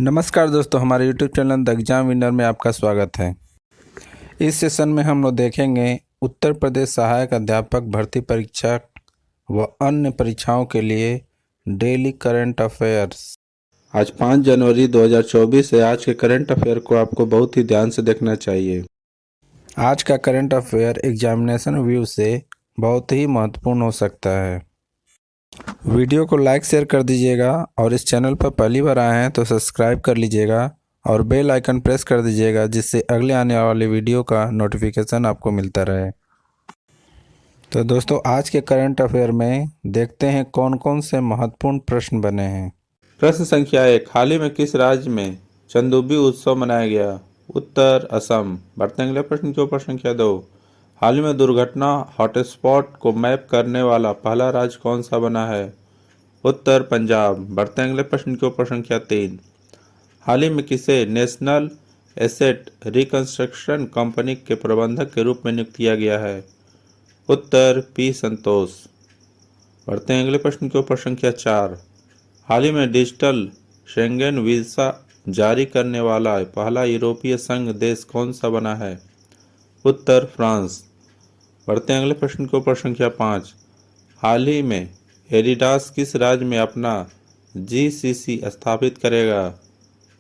नमस्कार दोस्तों, हमारे YouTube channel the exam winner में आपका स्वागत है। इस सेशन में हम लोग देखेंगे उत्तर प्रदेश सहायक अध्यापक भर्ती परीक्षा व अन्य परीक्षाओं के लिए डेली करंट अफेयर्स। आज 5 जनवरी 2024 है। आज के करंट अफेयर को आपको बहुत ही ध्यान से देखना चाहिए। आज का करंट अफेयर एग्जामिनेशन व्यू से बहुत ही महत्वपूर्ण हो सकता है। वीडियो को लाइक शेयर कर दीजिएगा और इस चैनल पर पहली बार आए हैं तो सब्सक्राइब कर लीजिएगा और बेल आइकन प्रेस कर दीजिएगा, जिससे अगले आने वाले वीडियो का नोटिफिकेशन आपको मिलता रहे। तो दोस्तों, आज के करंट अफेयर में देखते हैं कौन कौन से महत्वपूर्ण प्रश्न बने हैं। प्रश्न संख्या 1, हाल ही में किस राज्य में चंदूबी उत्सव मनाया गया? उत्तर असम। बढ़ते अगले प्रश्न के ऊपर। संख्या 2, हाल ही में दुर्घटना हॉटस्पॉट को मैप करने वाला पहला राज्य कौन सा बना है? उत्तर पंजाब। बढ़ते अगले प्रश्न के ऊपर। संख्या 3, हाल ही में किसे नेशनल एसेट रिकंस्ट्रक्शन कंपनी के प्रबंधक के रूप में नियुक्त किया गया है? उत्तर पी संतोष। बढ़ते हैं अगले प्रश्न के ऊपर। संख्या 4, हाल ही में डिजिटल शेंगेन वीजा जारी करने वाला पहला यूरोपीय संघ देश कौन सा बना है? उत्तर फ्रांस। बढ़ते हैं अगले प्रश्न के ऊपर। संख्या 5, हाल ही में एडिडास किस राज्य में अपना जीसीसी स्थापित करेगा?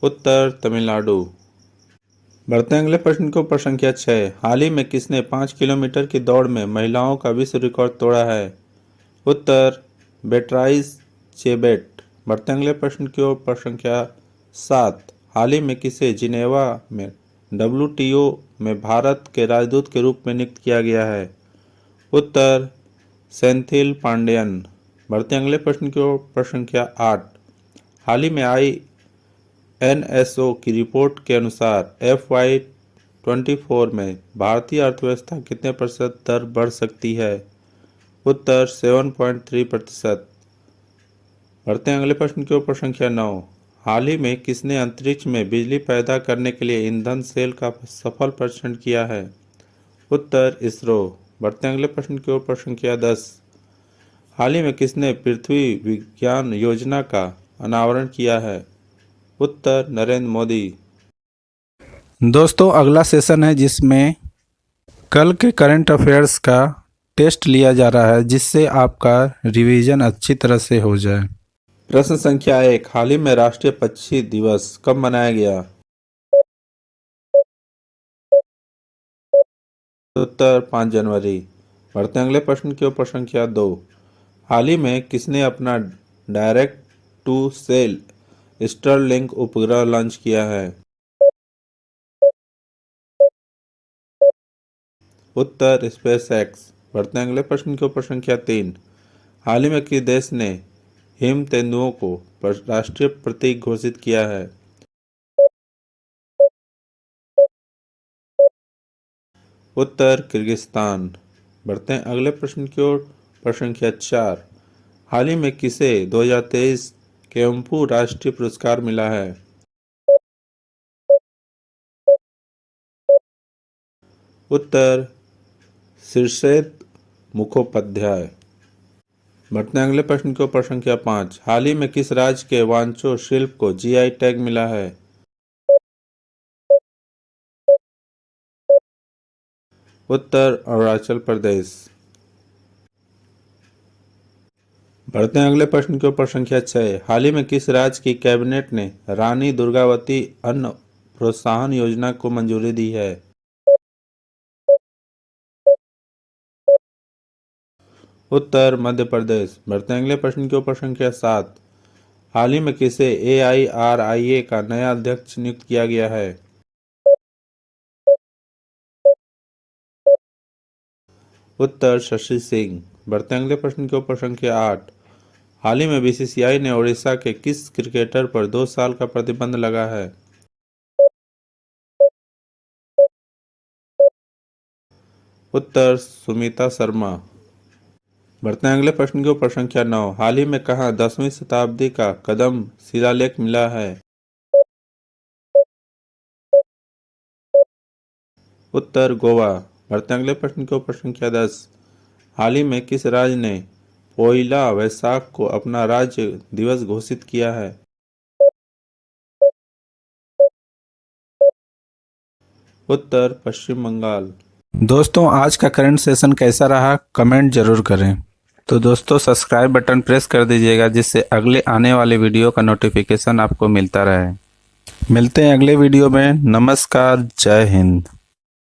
उत्तर तमिलनाडु। बढ़ते हैं अगले प्रश्न के ऊपर। संख्या 6, हाल ही में किसने 5 किलोमीटर की दौड़ में महिलाओं का विश्व रिकॉर्ड तोड़ा है? उत्तर बेट्राइस चेबेट। बढ़ते हैं अगले प्रश्न के ऊपर। संख्या 7, हाल ही में किसे जिनेवा में WTO में भारत के राजदूत के रूप में नियुक्त किया गया है? उत्तर सेंथिल पांडेयन। बढ़ते अगले प्रश्न की ओर। संख्या 8, हाल ही में आई NSO की रिपोर्ट के अनुसार FY24 में भारतीय अर्थव्यवस्था कितने प्रतिशत दर बढ़ सकती है? उत्तर 7.3%। बढ़ते हैं अगले प्रश्न के ऊपर। संख्या 9, हाल ही में किसने अंतरिक्ष में बिजली पैदा करने के लिए ईंधन सेल का सफल परीक्षण किया है? उत्तर इसरो। बढ़ते हैं अगले प्रश्न के ऊपर। संख्या 10, हाल ही में किसने पृथ्वी विज्ञान योजना का अनावरण किया है? उत्तर नरेंद्र मोदी। दोस्तों, अगला सेशन है जिसमें कल के करंट अफेयर्स का टेस्ट लिया जा रहा है, जिससे आपका रिवीजन अच्छी तरह से हो जाए। प्रश्न संख्या 1, हाल ही में राष्ट्रीय पक्षी दिवस कब मनाया गया? उत्तर 5 जनवरी। बढ़ते अगले प्रश्न के ऊपर। संख्या 2, हाल ही में किसने अपना डायरेक्ट टू सेल स्टारलिंक उपग्रह लॉन्च किया है? उत्तर स्पेसएक्स। बढ़ते हैं अगले प्रश्न के ऊपर। संख्या 3, हाल ही में किस देश ने हिम तेंदुओं को राष्ट्रीय प्रतीक घोषित किया है? उत्तर किर्गिस्तान। बढ़ते हैं अगले प्रश्न की ओर। संख्या 4, हाल ही में किसे 2023 केम्पू राष्ट्रीय पुरस्कार मिला है? उत्तर शीर्षेत मुखोपाध्याय। बढ़ते हैं अगले प्रश्न के ऊपर। संख्या 5, हाल ही में किस राज्य के वांचो शिल्प को GI टैग मिला है? उत्तर अरुणाचल प्रदेश। बढ़ते हैं अगले प्रश्न के ऊपर। संख्या 6, हाल ही में किस राज्य की कैबिनेट ने रानी दुर्गावती अन्न प्रोत्साहन योजना को मंजूरी दी है? उत्तर मध्य प्रदेश। बढ़ते हैं अगले प्रश्न के ऊपर। संख्या 7, हाल ही में किसे AIRIA का नया अध्यक्ष नियुक्त किया गया है? उत्तर शशि सिंह। बढ़ते हैं अगले प्रश्न के ऊपर। संख्या 8, हाल ही में BCCI ने उड़ीसा के किस क्रिकेटर पर 2 साल का प्रतिबंध लगा है? उत्तर सुमिता शर्मा। बढ़ते हैं अगले प्रश्न के ऊपर। संख्या 9, हाल ही में कहाँ 10वीं शताब्दी का कदम शिलालेख मिला है? उत्तर गोवा। बढ़ते हैं अगले प्रश्न के ऊपर। संख्या 10, हाल ही में किस राज्य ने पोइला वैशाख को अपना राज्य दिवस घोषित किया है? उत्तर पश्चिम बंगाल। दोस्तों, आज का करंट सेशन कैसा रहा कमेंट जरूर करें। तो दोस्तों, सब्सक्राइब बटन प्रेस कर दीजिएगा जिससे अगले आने वाले वीडियो का नोटिफिकेशन आपको मिलता रहे। मिलते हैं अगले वीडियो में। नमस्कार, जय हिंद।